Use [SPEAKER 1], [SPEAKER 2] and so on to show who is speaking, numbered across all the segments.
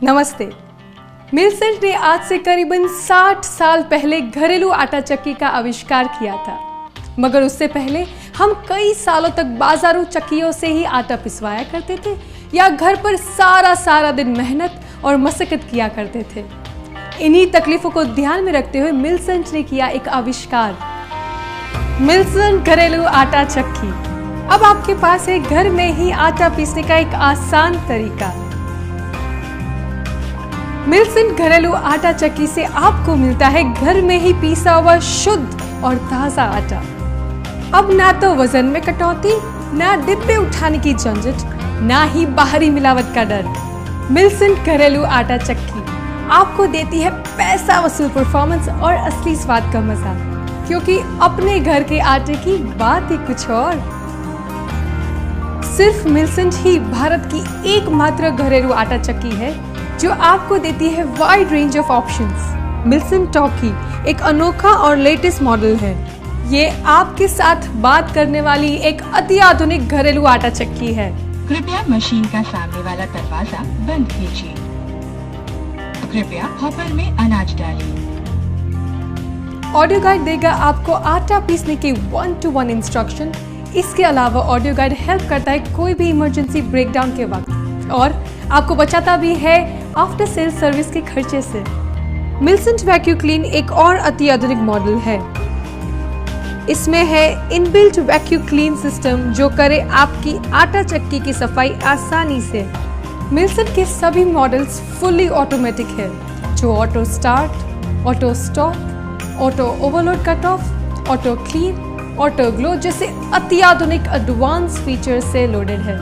[SPEAKER 1] नमस्ते। मिल्सेंट ने आज से करीबन 60 साल पहले घरेलू आटा चक्की का आविष्कार किया था, मगर उससे पहले हम कई सालों तक बाजारू चक्कियों से ही आटा पिसवाया करते थे या घर पर सारा दिन मेहनत और मशक्कत किया करते थे। इन्हीं तकलीफों को ध्यान में रखते हुए मिल्सेंट ने किया एक आविष्कार, मिल्सेंट घरेलू आटा चक्की। अब आपके पास है घर में ही आटा पीसने का एक आसान तरीका। मिल्सेंट घरेलू आटा चक्की से आपको मिलता है घर में ही पीसा हुआ शुद्ध और ताजा आटा। अब ना तो वजन में कटौती, ना डिब्बे उठाने की झंझट, ना ही बाहरी मिलावट का डर। मिल्सेंट घरेलू आटा चक्की आपको देती है पैसा वसूल परफॉर्मेंस और असली स्वाद का मजा, क्योंकि अपने घर के आटे की बात ही कुछ और। सिर्फ मिल्सेंट ही भारत की एकमात्र घरेलू आटा चक्की है जो आपको देती है वाइड रेंज ऑफ ऑप्शंस। मिल्सेंट टॉकी एक अनोखा और लेटेस्ट मॉडल है। ये आपके साथ बात करने वाली एक अति आधुनिक घरेलू आटा चक्की है।
[SPEAKER 2] कृपया मशीन का सामने वाला दरवाजा बंद कीजिए। कृपया हॉपर में अनाज डालिए।
[SPEAKER 1] ऑडियो गाइड देगा आपको आटा पीसने के 1-to-1 इंस्ट्रक्शन। इसके अलावा ऑडियो गाइड हेल्प करता है कोई भी इमरजेंसी ब्रेकडाउन के वक्त, और आपको बचाता भी है आफ्टर सेल सर्विस के खर्चे से। मिल्सेंट वैक्यूम क्लीन एक और अति आधुनिक मॉडल है। इसमें है इनबिल्ट वैक्यूम क्लीन सिस्टम जो करे आपकी आटा चक्की की सफाई आसानी से। मिल्सेंट के सभी मॉडल्स फुल्ली ऑटोमेटिक है, जो auto start, auto stop, auto overload cut off, auto clean, auto glow जैसे अति आधुनिक एडवांस फीचर से लोडेड है।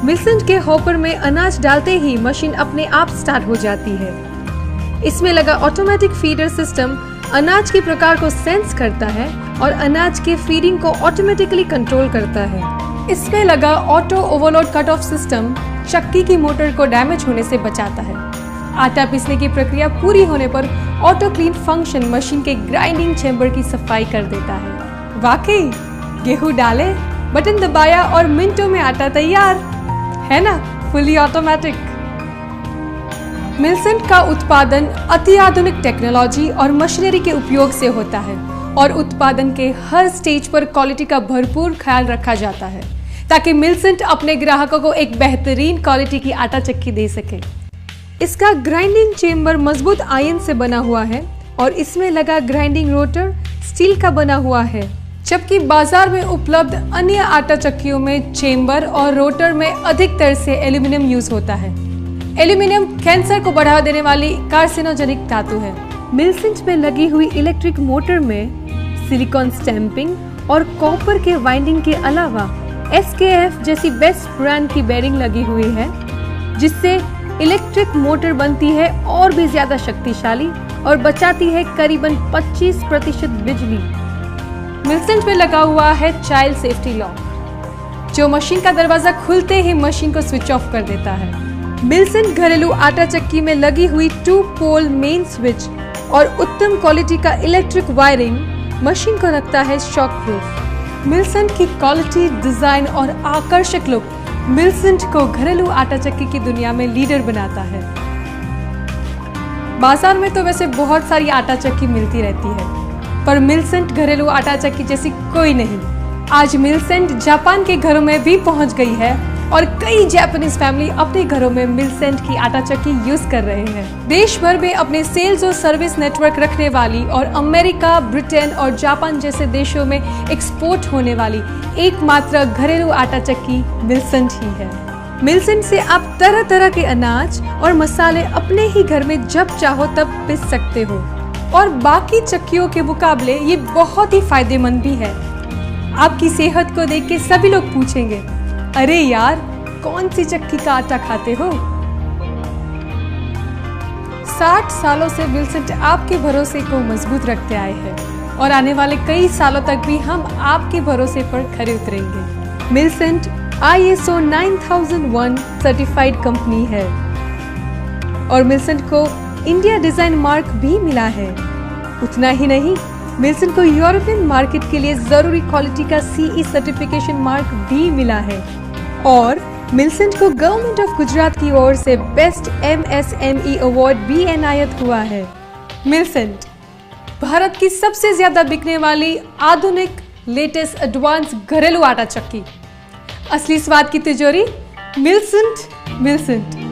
[SPEAKER 1] मिल्सेंट के हॉपर में अनाज डालते ही मशीन अपने आप स्टार्ट हो जाती है। इसमें लगा ऑटोमेटिक फीडर सिस्टम अनाज के प्रकार को सेंस करता है और अनाज के फीडिंग को ऑटोमेटिकली कंट्रोल करता है। इसमें लगा auto overload cut off system चक्की की मोटर को डैमेज होने से बचाता है। आटा पीसने की प्रक्रिया पूरी होने पर ऑटो क्लीन फंक्शन मशीन के ग्राइंडिंग चेंबर की सफाई कर देता है। वाकई गेहूं डाले, बटन दबाया और मिनटों में आटा तैयार, है ना, फुली ऑटोमेटिक। मिल्सेंट का उत्पादन अति आधुनिक टेक्नोलॉजी और मशीनरी के उपयोग से होता है और उत्पादन के हर स्टेज पर क्वालिटी का भरपूर ख्याल रखा जाता है ताकि मिल्सेंट अपने ग्राहकों को एक बेहतरीन क्वालिटी की आटा चक्की दे सके। इसका ग्राइंडिंग चेंबर मजबूत आयरन से बना हुआ है और इसमें लगा ग्राइंडिंग रोटर स्टील का बना हुआ है, जबकि बाजार में उपलब्ध अन्य आटा चक्कियों में चेंबर और रोटर में अधिकतर से एल्यूमिनियम यूज होता है। एल्यूमिनियम कैंसर को बढ़ावा देने वाली कार्सिनोजेनिक धातु है। मिल्सेंट में लगी हुई इलेक्ट्रिक मोटर में सिलिकॉन स्टैंपिंग और कॉपर के वाइंडिंग के अलावा SKF जैसी बेस्ट ब्रांड की बेरिंग लगी हुई है, जिससे इलेक्ट्रिक मोटर बनती है और भी ज्यादा शक्तिशाली और बचाती है करीबन 25% बिजली। मिल्सेंट में लगा हुआ है चाइल्ड सेफ्टी लॉक, जो मशीन का दरवाजा खुलते ही मशीन को स्विच ऑफ कर देता है। मिल्सेंट घरेलू आटा चक्की में लगी हुई 2-पोल मेन स्विच और उत्तम क्वालिटी का इलेक्ट्रिक वायरिंग मशीन को रखता है शॉक प्रूफ। मिल्सेंट की क्वालिटी, डिजाइन और आकर्षक लुक मिल्सेंट को घरेलू आटा चक्की की दुनिया में लीडर बनाता है। बाजार में तो वैसे बहुत सारी आटा चक्की मिलती रहती है, पर मिल्सेंट घरेलू आटा चक्की जैसी कोई नहीं। आज मिल्सेंट जापान के घरों में भी पहुंच गई है और कई जापानीज फैमिली अपने घरों में मिल्सेंट की आटा चक्की यूज कर रहे हैं। देश भर में अपने सेल्स और सर्विस नेटवर्क रखने वाली और अमेरिका, ब्रिटेन और जापान जैसे देशों में एक्सपोर्ट होने वाली एकमात्र घरेलू आटा चक्की मिल्सेंट ही है। मिल्सेंट से आप तरह तरह के अनाज और मसाले अपने ही घर में जब चाहो तब पीस सकते हो, और बाकी चक्कियों के मुकाबले ये बहुत ही फायदेमंद भी है। आपकी सेहत को देख के सभी लोग पूछेंगे, अरे यार, कौन सी चक्की का आटा खाते हो? 60 सालों से मिल्सेंट आपके भरोसे को मजबूत रखते आए हैं और आने वाले कई सालों तक भी हम आपके भरोसे पर खरे उतरेंगे। मिल्सेंट ISO 9001 सर्टिफाइड कंपनी है और मिल्सेंट को इंडिया डिजाइन मार्क भी मिला है। उतना ही नहीं, मिल्सेंट को यूरोपियन मार्केट के लिए जरूरी क्वालिटी का CE सर्टिफिकेशन मार्क भी मिला है और मिल्सेंट को गवर्नमेंट ऑफ गुजरात की ओर से बेस्ट MSME अवार्ड भी एनायत हुआ है। मिल्सेंट भारत की सबसे ज्यादा बिकने वाली आधुनिक लेटेस्ट एडवांस घरेलू आटा चक्की। असली स्वाद की तिजोरी मिल्सेंट।